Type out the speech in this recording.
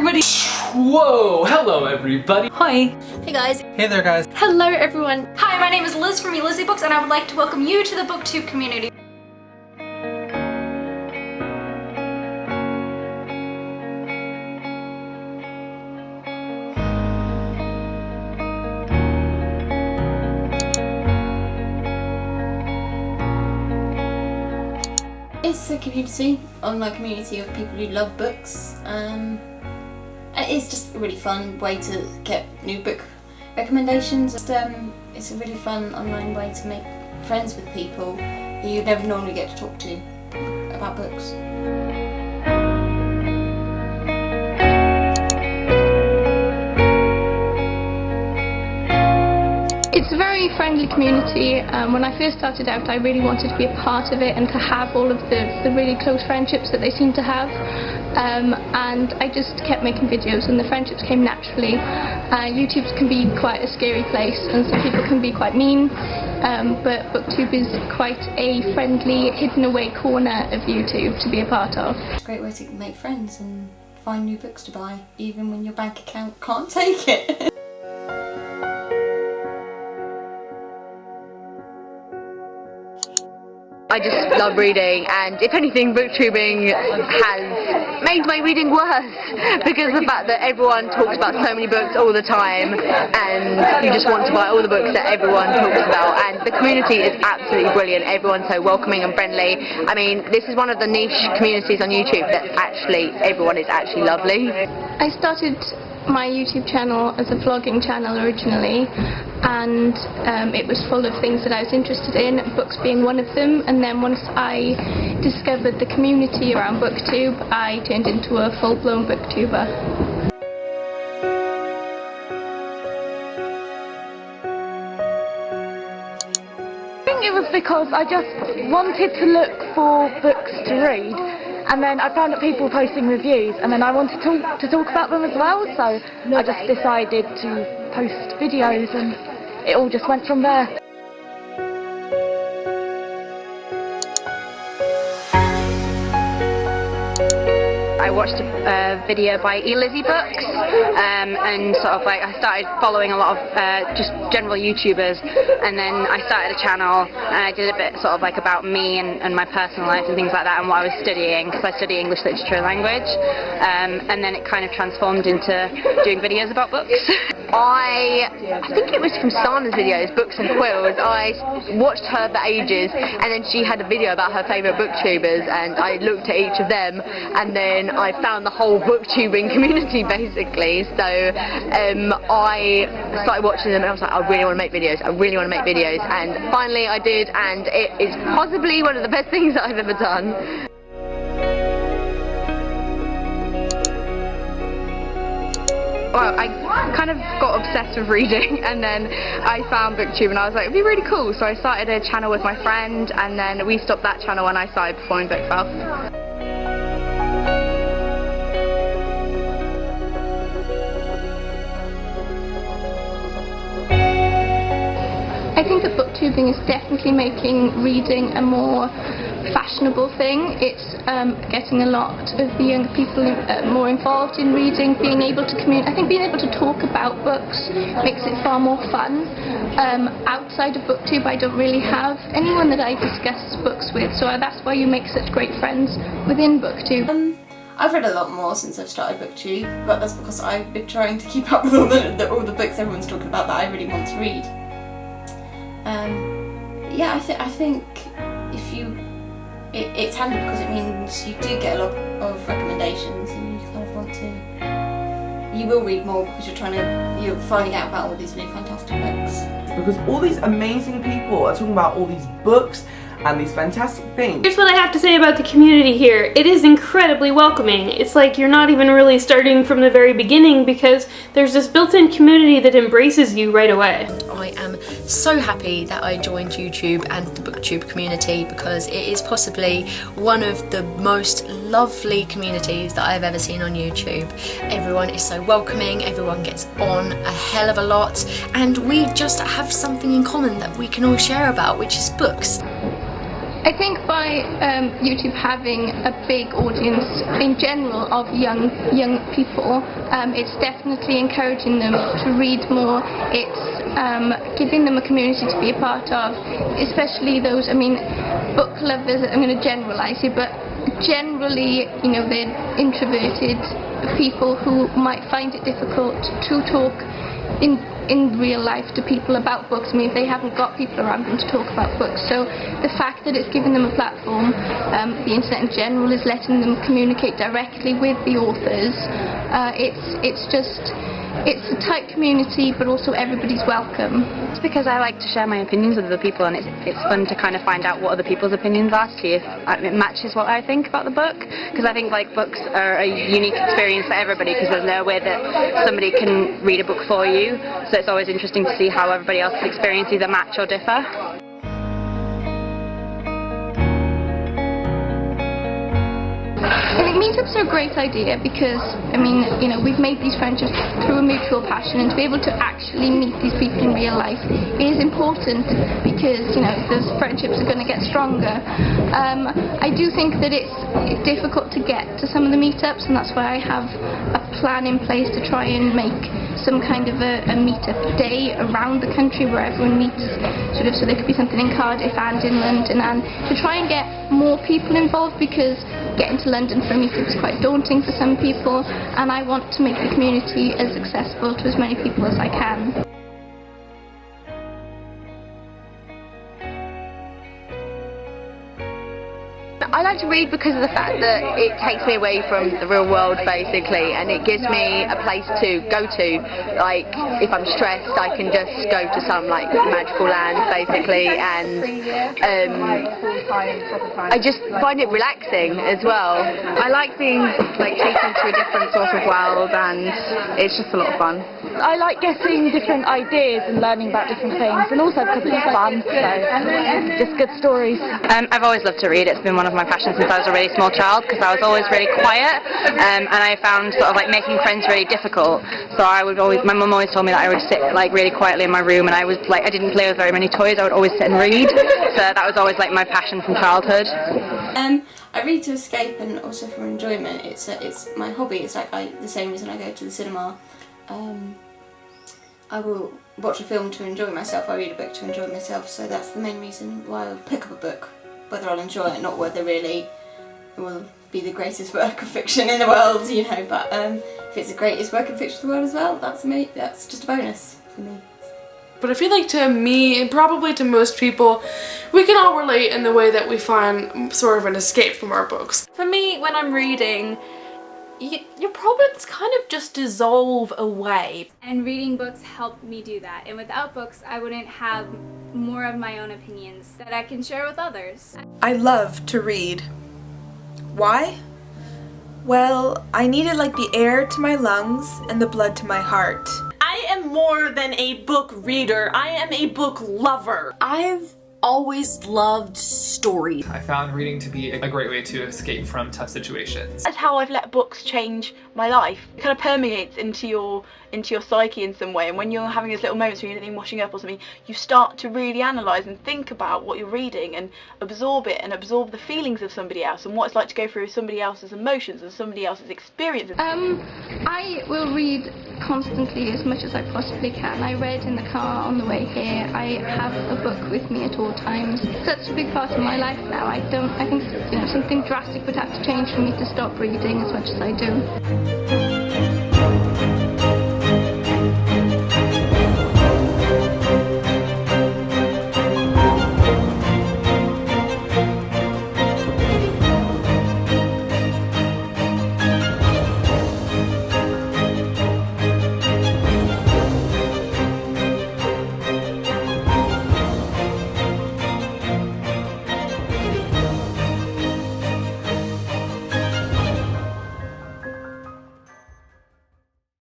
everybody! Whoa! Hello everybody! Hi! Hey guys! Hey there guys! Hello everyone! Hi, my name is Liz from ElizzieBooks and I would like to welcome you to the Booktube community. It's a community, online community of people who love books. And it's just a really fun way to get new book recommendations. It's a really fun online way to make friends with people who you never normally get to talk to about books. It's a very friendly community. When I first started out, I really wanted to be a part of it and to have all of the really close friendships that they seem to have. And I just kept making videos and the friendships came naturally. YouTube can be quite a scary place and some people can be quite mean, but Booktube is quite a friendly, hidden away corner of YouTube to be a part of. It's a great way to make friends and find new books to buy, even when your bank account can't take it. I just love reading, and if anything, booktubing has made my reading worse because of the fact that everyone talks about so many books all the time and you just want to buy all the books that everyone talks about, and the community is absolutely brilliant. Everyone's so welcoming and friendly. I mean, this is one of the niche communities on YouTube that actually everyone is actually lovely. I started my YouTube channel as a vlogging channel originally, and it was full of things that I was interested in, books being one of them, and then once I discovered the community around Booktube, I turned into a full-blown booktuber. I think it was because I just wanted to look for books to read, and then I found that people were posting reviews, and then I wanted to talk about them as well, so I just decided to post videos and it all just went from there. I watched a video by ElizzieBooks and sort of like I started following a lot of just general YouTubers, and then I started a channel and I did a bit sort of like about me and my personal life and things like that and what I was studying, because I study English literature and language, and then it kind of transformed into doing videos about books. I think it was from Sana's videos, BooksAndQuills. I watched her for ages, and then she had a video about her favourite booktubers, and I looked at each of them, and then I found the whole booktubing community basically. So I started watching them, and I was like, I really want to make videos. I really want to make videos, and finally I did, and it is possibly one of the best things that I've ever done. Well, I kind of got obsessed with reading, and then I found Booktube and I was like, it'd be really cool, so I started a channel with my friend, and then we stopped that channel when I started performing book fairs. I think that booktubing is definitely making reading a more fashionable thing. It's getting a lot of the younger people more involved in reading, being able to communicate. I think being able to talk about books makes it far more fun. Outside of Booktube, I don't really have anyone that I discuss books with, so that's why you make such great friends within Booktube. I've read a lot more since I've started Booktube, but that's because I've been trying to keep up with all the books everyone's talking about that I really want to read. Yeah, I think if you, it's handy because it means you do get a lot of recommendations, and you kind of want to, you will read more because you're finding out about all these new fantastic books. Because all these amazing people are talking about all these books and these fantastic things. Here's what I have to say about the community here. It is incredibly welcoming. It's like you're not even really starting from the very beginning, because there's this built-in community that embraces you right away. I am so happy that I joined YouTube and the Booktube community, because it is possibly one of the most lovely communities that I've ever seen on YouTube. Everyone is so welcoming, everyone gets on a hell of a lot, and we just have something in common that we can all share about, which is books. I think by YouTube having a big audience in general of young people, it's definitely encouraging them to read more. It's giving them a community to be a part of, especially those, book lovers. I'm going to generalise here, but generally, they're introverted people who might find it difficult to talk in real life to people about books. If they haven't got people around them to talk about books. So the fact that it's given them a platform, the internet in general is letting them communicate directly with the authors. It's a tight community, but also everybody's welcome. It's because I like to share my opinions with other people, and it's fun to kind of find out what other people's opinions are, to see if it matches what I think about the book. Because I think books are a unique experience for everybody, because there's no way that somebody can read a book for you. So it's always interesting to see how everybody else's experience either match or differ. I think meetups are a great idea because, we've made these friendships through a mutual passion, and to be able to actually meet these people in real life is important because, those friendships are going to get stronger. I do think that it's difficult to get to some of the meetups, and that's why I have a plan in place to try and make some kind of a meetup day around the country where everyone meets, so there could be something in Cardiff and in London, and to try and get more people involved, because getting to London for a meetup is quite daunting for some people, and I want to make the community as accessible to as many people as I can. I like to read because of the fact that it takes me away from the real world, basically, and it gives me a place to go to. Like, if I'm stressed, I can just go to some magical land, basically, and I just find it relaxing as well. I like being taken to a different sort of world, and it's just a lot of fun. I like getting different ideas and learning about different things, and also because it's fun, so just good stories. I've always loved to read. It's been one of my passions since I was a really small child, because I was always really quiet, and I found making friends really difficult. So my mum always told me that I would sit really quietly in my room, and I didn't play with very many toys. I would always sit and read. So that was always my passion from childhood. I read to escape and also for enjoyment. It's my hobby. It's the same reason I go to the cinema. I will watch a film to enjoy myself. I read a book to enjoy myself. So that's the main reason why I'll pick up a book. Whether I'll enjoy it, not whether really it will be the greatest work of fiction in the world, but if it's the greatest work of fiction in the world as well, that's just a bonus for me. But I feel like to me, and probably to most people, we can all relate in the way that we find sort of an escape from our books. For me, when I'm reading, your problems kind of just dissolve away. And reading books help me do that. And without books, I wouldn't have more of my own opinions that I can share with others. I love to read. Why? Well, I needed the air to my lungs and the blood to my heart. I am more than a book reader. I am a book lover. I've always loved stories. I found reading to be a great way to escape from tough situations. That's how I've let books change my life. It kind of permeates into your psyche in some way, and when you're having those little moments when you're anything washing up or something, you start to really analyse and think about what you're reading and absorb it and absorb the feelings of somebody else and what it's like to go through somebody else's emotions and somebody else's experiences. I will read constantly as much as I possibly can. I read in the car on the way here. I have a book with me at all times. Such a big part of my life now. I think something drastic would have to change for me to stop reading as much as I do.